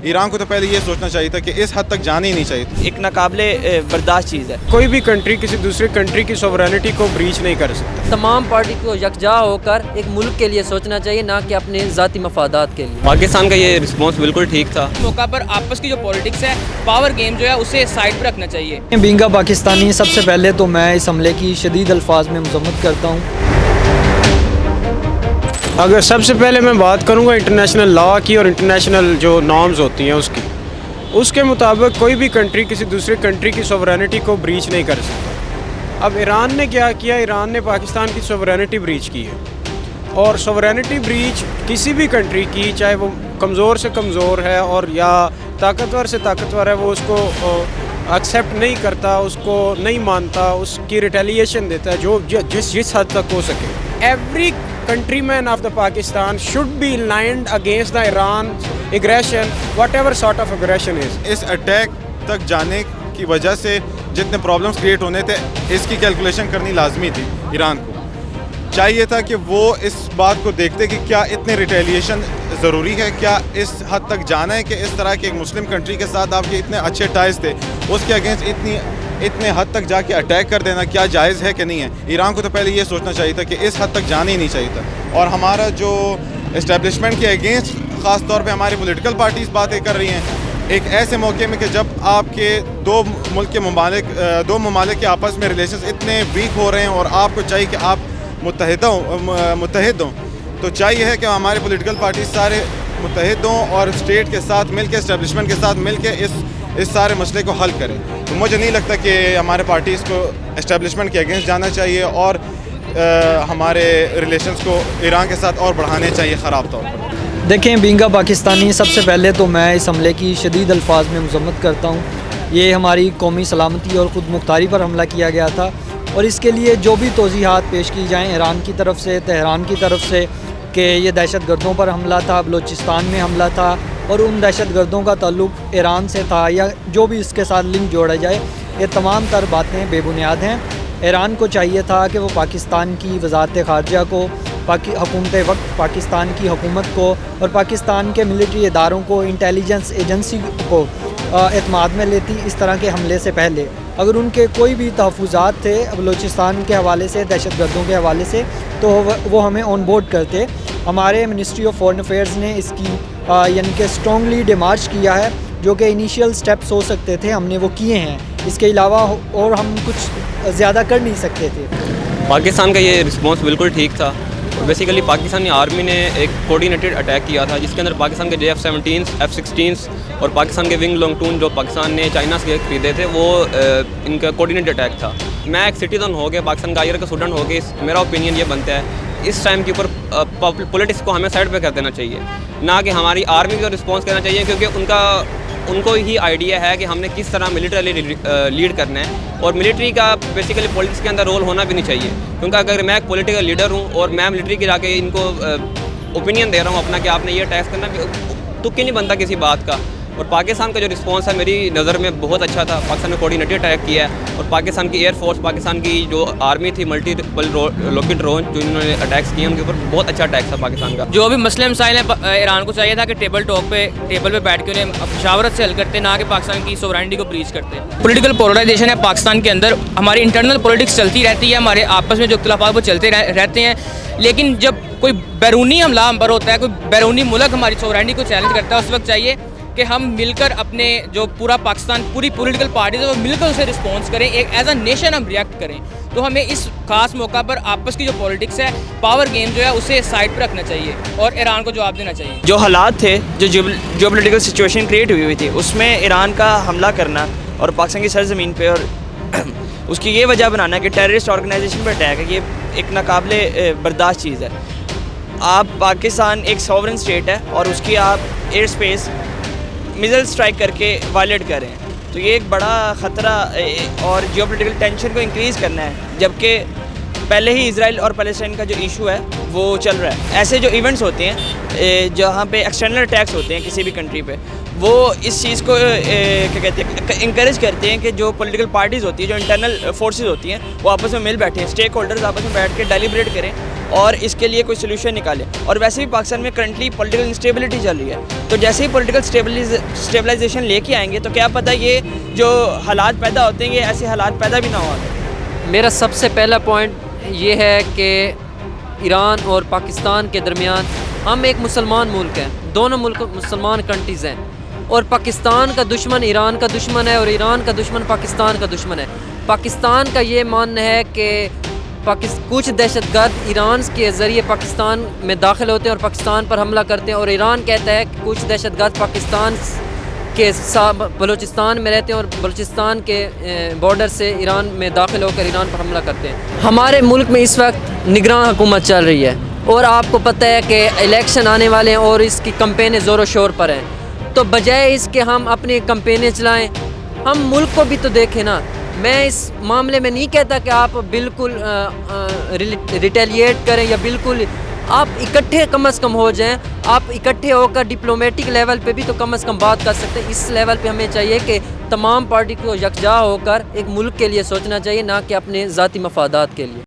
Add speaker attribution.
Speaker 1: ایران کو تو پہلے یہ سوچنا چاہیے تھا کہ اس حد تک جانا ہی نہیں چاہیے تھا.
Speaker 2: ایک ناقابل برداشت چیز ہے.
Speaker 3: کوئی بھی کنٹری کسی دوسری کنٹری کی سوورینٹی کو بریچ نہیں کر سکتا.
Speaker 4: تمام پارٹی کو یکجا ہو کر ایک ملک کے لیے سوچنا چاہیے، نہ کہ اپنے ذاتی مفادات کے لیے.
Speaker 5: پاکستان کا یہ رسپانس بالکل ٹھیک تھا.
Speaker 6: موقع پر آپس کی جو پولیٹکس ہے، پاور گیم جو ہے، اسے سائڈ پہ رکھنا چاہیے.
Speaker 7: بینگا پاکستانی، سب سے پہلے تو میں اس حملے کی شدید الفاظ میں مذمت کرتا ہوں.
Speaker 3: اگر سب سے پہلے میں بات کروں گا انٹرنیشنل لا کی اور انٹرنیشنل جو نارمز ہوتی ہیں اس کے مطابق کوئی بھی کنٹری کسی دوسری کنٹری کی سوورینٹی کو بریچ نہیں کر سکتا. اب ایران نے کیا کیا؟ ایران نے پاکستان کی سوورینٹی بریچ کی ہے، اور سوورینٹی بریچ کسی بھی کنٹری کی، چاہے وہ کمزور سے کمزور ہے اور یا طاقتور سے طاقتور ہے، وہ اس کو ایکسیپٹ نہیں کرتا، اس کو نہیں مانتا، اس کی ریٹیلیشن دیتا ہے جو جس حد تک ہو سکے. Every countryman of the Pakistan should be aligned against the Iran aggression, whatever sort of aggression is.
Speaker 1: اس اٹیک تک جانے کی وجہ سے جتنے پرابلمس کریٹ ہونے تھے، اس کی کیلکولیشن کرنی لازمی تھی. ایران کو چاہیے تھا کہ وہ اس بات کو دیکھتے کہ کیا اتنے ریٹیلیشن ضروری ہے، کیا اس حد تک جانا ہے کہ اس طرح کی ایک مسلم کنٹری کے ساتھ آپ کے اتنے اچھے ٹائز تھے، اس کے اگینسٹ اتنے حد تک جا کے اٹیک کر دینا کیا جائز ہے کہ نہیں ہے. ایران کو تو پہلے یہ سوچنا چاہیے تھا کہ اس حد تک جانا ہی نہیں چاہیے تھا. اور ہمارا جو اسٹیبلشمنٹ کے اگینسٹ خاص طور پہ ہماری پولیٹیکل پارٹیز باتیں کر رہی ہیں ایک ایسے موقع میں کہ جب آپ کے دو ممالک کے آپس میں ریلیشنز اتنے ویک ہو رہے ہیں اور آپ کو چاہیے کہ آپ متحد ہوں، تو چاہیے ہے کہ ہمارے پولیٹیکل پارٹیز سارے متحد ہوں اور اسٹیٹ کے ساتھ مل کے، اسٹیبلشمنٹ کے ساتھ مل کے اس سارے مسئلے کو حل کریں. تو مجھے نہیں لگتا کہ ہمارے پارٹیز کو اسٹیبلشمنٹ کے اگینسٹ جانا چاہیے اور ہمارے ریلیشنز کو ایران کے ساتھ اور بڑھانے چاہیے خراب طور پر.
Speaker 7: دیکھیں بینگا پاکستانی، سب سے پہلے تو میں اس حملے کی شدید الفاظ میں مذمت کرتا ہوں. یہ ہماری قومی سلامتی اور خود مختاری پر حملہ کیا گیا تھا، اور اس کے لیے جو بھی توضیحات پیش کی جائیں ایران کی طرف سے، تہران کی طرف سے، کہ یہ دہشت گردوں پر حملہ تھا، بلوچستان میں حملہ تھا اور ان دہشت گردوں کا تعلق ایران سے تھا، یا جو بھی اس کے ساتھ لنک جوڑا جائے، یہ تمام تر باتیں بے بنیاد ہیں. ایران کو چاہیے تھا کہ وہ پاکستان کی وزارت خارجہ کو، حکومت وقت پاکستان کی حکومت کو اور پاکستان کے ملٹری اداروں کو، انٹیلیجنس ایجنسی کو اعتماد میں لیتی اس طرح کے حملے سے پہلے. اگر ان کے کوئی بھی تحفظات تھے بلوچستان کے حوالے سے، دہشت گردوں کے حوالے سے، تو وہ ہمیں آن بورڈ کرتے. ہمارے منسٹری آف فارن افیئرز نے اس کی یعنی کہ اسٹرانگلی ڈیمارچ کیا ہے، جو کہ انیشیل سٹیپس ہو سکتے تھے، ہم نے وہ کیے ہیں. اس کے علاوہ اور ہم کچھ زیادہ کر نہیں سکتے تھے.
Speaker 5: پاکستان کا یہ رسپانس بالکل ٹھیک تھا. بیسیکلی پاکستانی آرمی نے ایک کوارڈینیٹڈ اٹیک کیا تھا، جس کے اندر پاکستان کے JF-17 F-16 اور پاکستان کے ونگ لانگٹون جو پاکستان نے چائنا سے خریدے تھے، وہ ان کا کوارڈینیٹڈ اٹیک تھا. میں ایک سٹیزن ہو کے، پاکستان کا آئر کا اسٹوڈنٹ ہو کے، میرا اوپینین یہ بنتا ہے اس ٹائم کے اوپر پولیٹکس کو ہمیں سائڈ پہ کر دینا چاہیے، نہ کہ ہماری آرمی کو رسپانس کرنا چاہیے، کیونکہ ان کو ہی آئیڈیا ہے کہ ہم نے کس طرح ملٹری لیڈ کرنا ہے. اور ملٹری کا بیسیکلی پولیٹکس کے اندر رول ہونا بھی نہیں چاہیے، کیونکہ اگر میں ایک پولیٹیکل لیڈر ہوں اور میں ملٹری کے جا کے ان کو اوپینین دے رہا ہوں اپنا کہ آپ نے یہ ٹیکس کرنا، تو کیوں نہیں بنتا کسی بات کا. اور پاکستان کا جو رسپانس ہے میری نظر میں بہت اچھا تھا. پاکستان نے کوارڈینیٹڈ اٹیک کیا ہے، اور پاکستان کی ایئر فورس، پاکستان کی جو آرمی تھی، ملٹیپل لاکڈ ڈرون جو انہوں نے اٹیکس کیے، ان کے اوپر بہت اچھا اٹیک تھا پاکستان کا.
Speaker 6: جو بھی مسئلے مسائل ہیں، ایران کو چاہیے تھا کہ ٹیبل پہ بیٹھ کے انہیں مشاورت سے حل کرتے، نہ کہ پاکستان کی سوورینٹی کو بریچ کرتے. پولیٹیکل پولرائزیشن ہے پاکستان کے اندر، ہماری انٹرنل پولیٹکس چلتی رہتی ہے، ہمارے آپس میں جو اختلافات وہ چلتے رہتے ہیں، لیکن جب کوئی بیرونی حملہ ہم پر ہوتا ہے، کوئی بیرونی ملک ہماری سوورینٹی کو چیلنج کرتا ہے، اس وقت چاہیے کہ ہم مل کر اپنے جو پورا پاکستان، پوری پولیٹیکل پارٹیز ہے، وہ مل کر اسے رسپانس کریں، ایک ایز اے نیشن ہم ریئیکٹ کریں. تو ہمیں اس خاص موقع پر آپس کی جو پولیٹکس ہے، پاور گیم جو ہے، اسے سائڈ پہ رکھنا چاہیے اور ایران کو جواب دینا چاہیے.
Speaker 2: جو حالات تھے، جو پولیٹیکل سچویشن کریٹ ہوئی تھی، اس میں ایران کا حملہ کرنا اور پاکستان کی سرزمین پہ اور اس کی یہ وجہ بنانا کہ ٹیررسٹ آرگنائزیشن پر اٹیک ہے، یہ ایک ناقابل برداشت چیز ہے. آپ پاکستان ایک سوورن اسٹیٹ ہے اور اس کی آپ ایئر اسپیس میزائل اسٹرائک کر کے وائلیٹ کریں، تو یہ ایک بڑا خطرہ اور جیو پولیٹیکل ٹینشن کو انکریز کرنا ہے، جبکہ پہلے ہی اسرائیل اور پیلسٹائن کا جو ایشو ہے وہ چل رہا ہے. ایسے جو ایونٹس ہوتے ہیں جہاں پہ ایکسٹرنل اٹیکس ہوتے ہیں کسی بھی کنٹری پہ، وہ اس چیز کو کیا کہتے ہیں انکریج کرتے ہیں کہ جو پولیٹیکل پارٹیز ہوتی ہیں، جو انٹرنل فورسز ہوتی ہیں، وہ آپس میں مل بیٹھیں، اسٹیک ہولڈرز آپس میں بیٹھ کے ڈیلیبریٹ کریں اور اس کے لیے کوئی سلوشن نکالے. اور ویسے بھی پاکستان میں کرنٹلی پولیٹیکل انسٹیبلٹی چل رہی ہے, تو جیسے ہی پولیٹیکل اسٹیبلائزیشن لے کے آئیں گے تو کیا پتہ یہ جو حالات پیدا ہوتے ہیں یہ ایسے حالات پیدا بھی نہ ہو.
Speaker 4: میرا سب سے پہلا پوائنٹ یہ ہے کہ ایران اور پاکستان کے درمیان ہم ایک مسلمان ملک ہیں, دونوں ملک مسلمان کنٹریز ہیں, اور پاکستان کا دشمن ایران کا دشمن ہے اور ایران کا دشمن پاکستان کا دشمن ہے. پاکستان کا یہ ماننا ہے کہ کچھ دہشت گرد ایران کے ذریعے پاکستان میں داخل ہوتے ہیں اور پاکستان پر حملہ کرتے ہیں, اور ایران کہتا ہے کہ کچھ دہشت گرد پاکستان کے بلوچستان میں رہتے ہیں اور بلوچستان کے بارڈر سے ایران میں داخل ہو کر ایران پر حملہ کرتے ہیں. ہمارے ملک میں اس وقت نگراں حکومت چل رہی ہے اور آپ کو پتہ ہے کہ الیکشن آنے والے ہیں اور اس کی کمپینیں زور و شور پر ہیں, تو بجائے اس کے ہم اپنی کمپینیں چلائیں, ہم ملک کو بھی تو دیکھیں نا. میں اس معاملے میں نہیں کہتا کہ آپ بالکل ریٹیلیٹ کریں یا بالکل, آپ اکٹھے کم از کم ہو جائیں, آپ اکٹھے ہو کر ڈپلومیٹک لیول پہ بھی تو کم از کم بات کر سکتے ہیں. اس لیول پہ ہمیں چاہیے کہ تمام پارٹی کو یکجا ہو کر ایک ملک کے لیے سوچنا چاہیے, نہ کہ اپنے ذاتی مفادات کے لیے.